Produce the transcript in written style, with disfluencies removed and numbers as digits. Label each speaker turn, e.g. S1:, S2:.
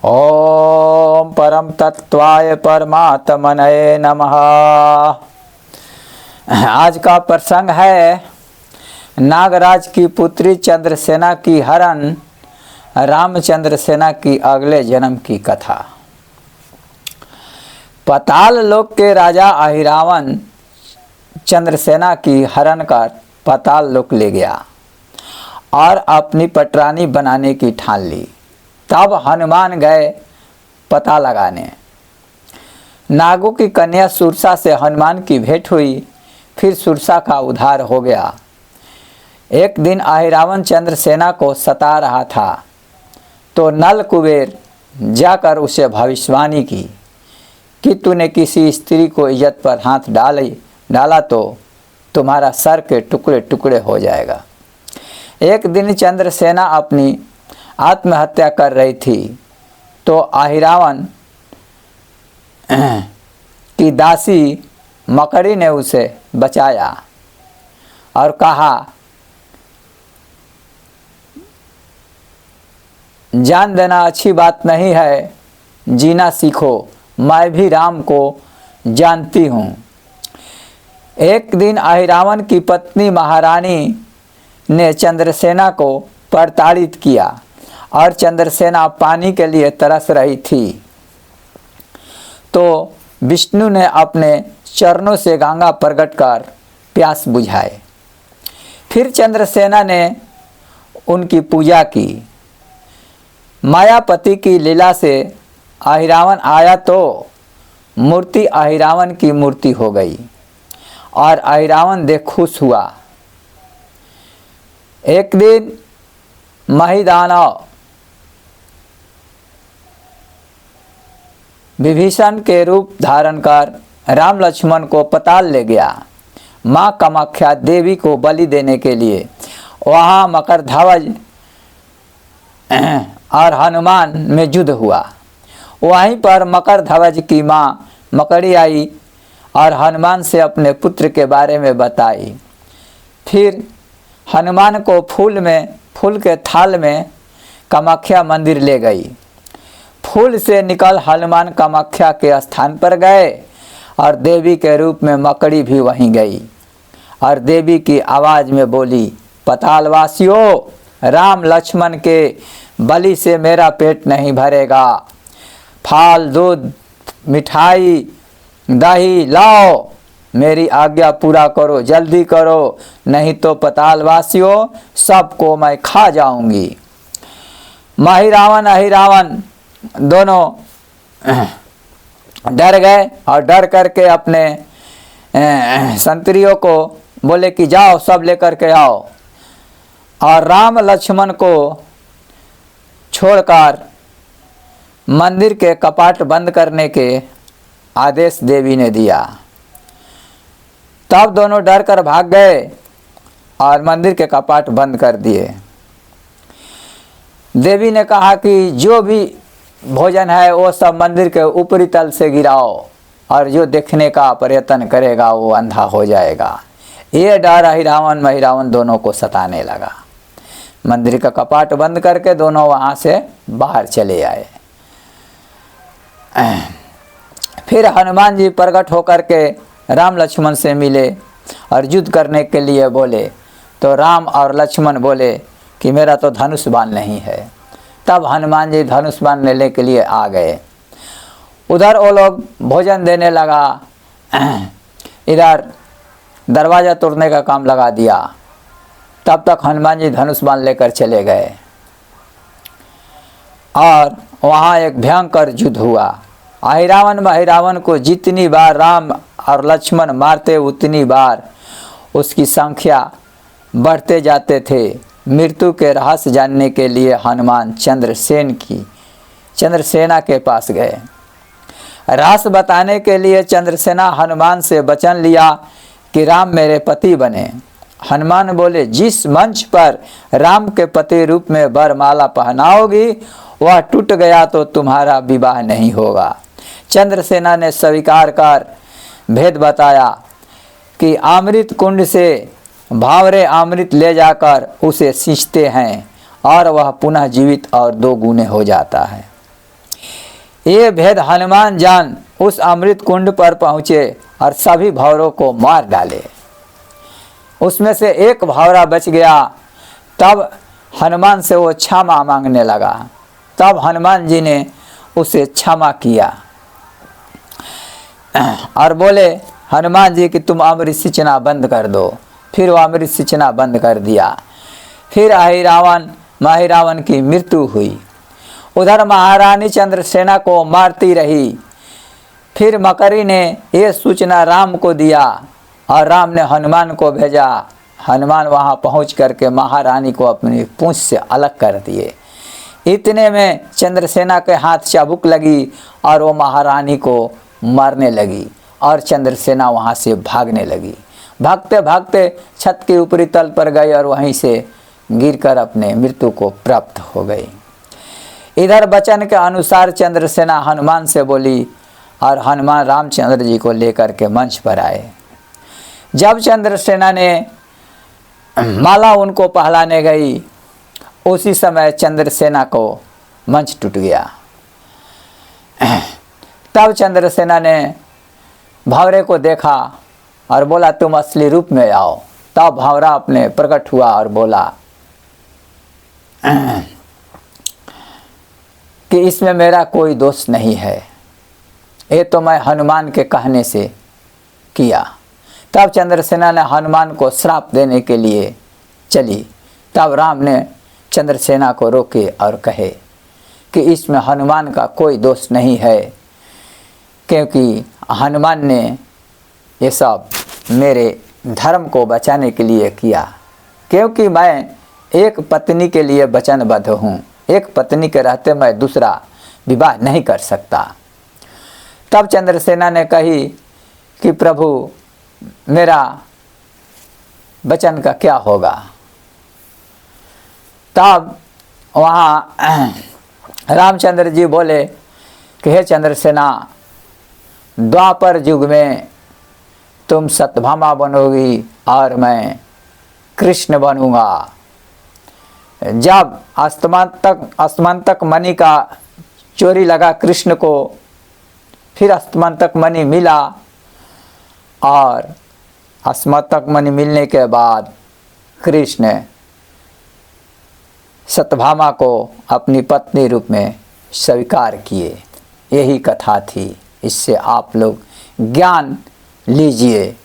S1: ओम परम तत्वाय परमात्मने नमः। आज का प्रसंग है नागराज की पुत्री चंद्रसेना की हरण, रामचंद्र सेना की अगले जन्म की कथा। पाताल लोक के राजा अहिरावण चंद्रसेना की हरण कर पाताल लोक ले गया और अपनी पटरानी बनाने की ठान ली। तब हनुमान गए पता लगाने। नागों की कन्या सुरसा से हनुमान की भेंट हुई, फिर सुरसा का उद्धार हो गया। एक दिन अहिरावण चंद्रसेना को सता रहा था तो नल कुबेर जाकर उसे भविष्यवाणी की कि तूने किसी स्त्री को इज्जत पर हाथ डाला तो तुम्हारा सर के टुकड़े टुकड़े हो जाएगा। एक दिन चंद्रसेना अपनी आत्महत्या कर रही थी तो अहिरावण की दासी मकड़ी ने उसे बचाया और कहा, जान देना अच्छी बात नहीं है, जीना सीखो, मैं भी राम को जानती हूँ। एक दिन अहिरावण की पत्नी महारानी ने चंद्रसेना को प्रताड़ित किया और चंद्रसेना पानी के लिए तरस रही थी तो विष्णु ने अपने चरणों से गंगा प्रकट कर प्यास बुझाए। फिर चंद्रसेना ने उनकी पूजा की। मायापति की लीला से अहिरावण आया तो मूर्ति अहिरावण की मूर्ति हो गई और अहिरावण देख खुश हुआ। एक दिन महिदानव विभीषण के रूप धारण कर राम लक्ष्मण को पाताल ले गया। माँ कामाख्या देवी को बलि देने के लिए वहाँ मकरध्वज और हनुमान में युद्ध हुआ। वहीं पर मकरध्वज की माँ मकड़ी आई और हनुमान से अपने पुत्र के बारे में बताई। फिर हनुमान को फूल के थाल में कामाख्या मंदिर ले गई। फूल से निकल हनुमान कामाख्या के स्थान पर गए और देवी के रूप में मकड़ी भी वहीं गई और देवी की आवाज़ में बोली, पातालवासियों, राम लक्ष्मण के बलि से मेरा पेट नहीं भरेगा। फल, दूध, मिठाई, दही लाओ, मेरी आज्ञा पूरा करो, जल्दी करो, नहीं तो पातालवासियों सबको मैं खा जाऊंगी। महिरावण अहिरावण दोनों डर गए और डर करके अपने संतरियों को बोले कि जाओ सब लेकर के आओ, और राम लक्ष्मण को छोड़कर मंदिर के कपाट बंद करने के आदेश देवी ने दिया। तब दोनों डर कर भाग गए और मंदिर के कपाट बंद कर दिए। देवी ने कहा कि जो भी भोजन है वो सब मंदिर के ऊपरी तल से गिराओ और जो देखने का प्रयत्न करेगा वो अंधा हो जाएगा। ये डर अहिरावण महिरावण दोनों को सताने लगा। मंदिर का कपाट बंद करके दोनों वहाँ से बाहर चले आए। फिर हनुमान जी प्रकट होकर के राम लक्ष्मण से मिले और युद्ध करने के लिए बोले तो राम और लक्ष्मण बोले कि मेरा तो धनुष बाण नहीं है। तब हनुमान जी धनुष बाण लेने के लिए आ गए। उधर वो लोग भोजन देने लगा, इधर दरवाज़ा तोड़ने का काम लगा दिया। तब तक हनुमान जी धनुष बाण लेकर चले गए और वहाँ एक भयंकर युद्ध हुआ। अहिरावण महिरावण को जितनी बार राम और लक्ष्मण मारते उतनी बार उसकी संख्या बढ़ते जाते थे। मृत्यु के रहस्य जानने के लिए हनुमान चंद्रसेना के पास गए। रहस्य बताने के लिए चंद्रसेना हनुमान से वचन लिया कि राम मेरे पति बने। हनुमान बोले, जिस मंच पर राम के पति रूप में वरमाला पहनाओगी वह टूट गया तो तुम्हारा विवाह नहीं होगा। चंद्रसेना ने स्वीकार कर भेद बताया कि अमृत कुंड से भावरे अमृत ले जाकर उसे सींचते हैं और वह पुनः जीवित और दो गुने हो जाता है। ये भेद हनुमान जान उस अमृत कुंड पर पहुँचे और सभी भौरों को मार डाले। उसमें से एक भौरा बच गया। तब हनुमान से वो क्षमा मांगने लगा। तब हनुमान जी ने उसे क्षमा किया और बोले हनुमान जी कि तुम अमृत सिंचना बंद कर दो। फिर वो अमृत सिंचना बंद कर दिया। फिर अहिरावण की मृत्यु हुई। उधर महारानी चंद्रसेना को मारती रही। फिर मकरी ने ये सूचना राम को दिया और राम ने हनुमान को भेजा। हनुमान वहाँ पहुँच करके महारानी को अपनी पूंछ से अलग कर दिए। इतने में चंद्रसेना के हाथ चाबुक लगी और वो महारानी को मारने लगी और चंद्रसेना वहाँ से भागने लगी। भागते भागते छत के ऊपरी तल पर गई और वहीं से गिरकर अपने मृत्यु को प्राप्त हो गई। इधर वचन के अनुसार चंद्रसेना हनुमान से बोली और हनुमान रामचंद्र जी को लेकर के मंच पर आए। जब चंद्रसेना ने माला उनको पहलाने गई, उसी समय चंद्रसेना को मंच टूट गया। तब चंद्रसेना ने भावरे को देखा और बोला तुम असली रूप में आओ। तब भावरा अपने प्रकट हुआ और बोला कि इसमें मेरा कोई दोष नहीं है, ये तो मैं हनुमान के कहने से किया। तब चंद्रसेना ने हनुमान को श्राप देने के लिए चली। तब राम ने चंद्रसेना को रोके और कहे कि इसमें हनुमान का कोई दोष नहीं है, क्योंकि हनुमान ने ये सब मेरे धर्म को बचाने के लिए किया। क्योंकि मैं एक पत्नी के लिए वचनबद्ध हूँ, एक पत्नी के रहते मैं दूसरा विवाह नहीं कर सकता। तब चंद्रसेना ने कही कि प्रभु मेरा वचन का क्या होगा। तब वहाँ रामचंद्र जी बोले कि हे चंद्रसेना, द्वापर युग में तुम सत्यभामा बनोगी और मैं कृष्ण बनूंगा। जब अस्मंतक मणि का चोरी लगा कृष्ण को, फिर अस्मंतक मणि मिला और अस्मंतक मणि मिलने के बाद कृष्ण सत्यभामा को अपनी पत्नी रूप में स्वीकार किए। यही कथा थी। इससे आप लोग ज्ञान लीजिए।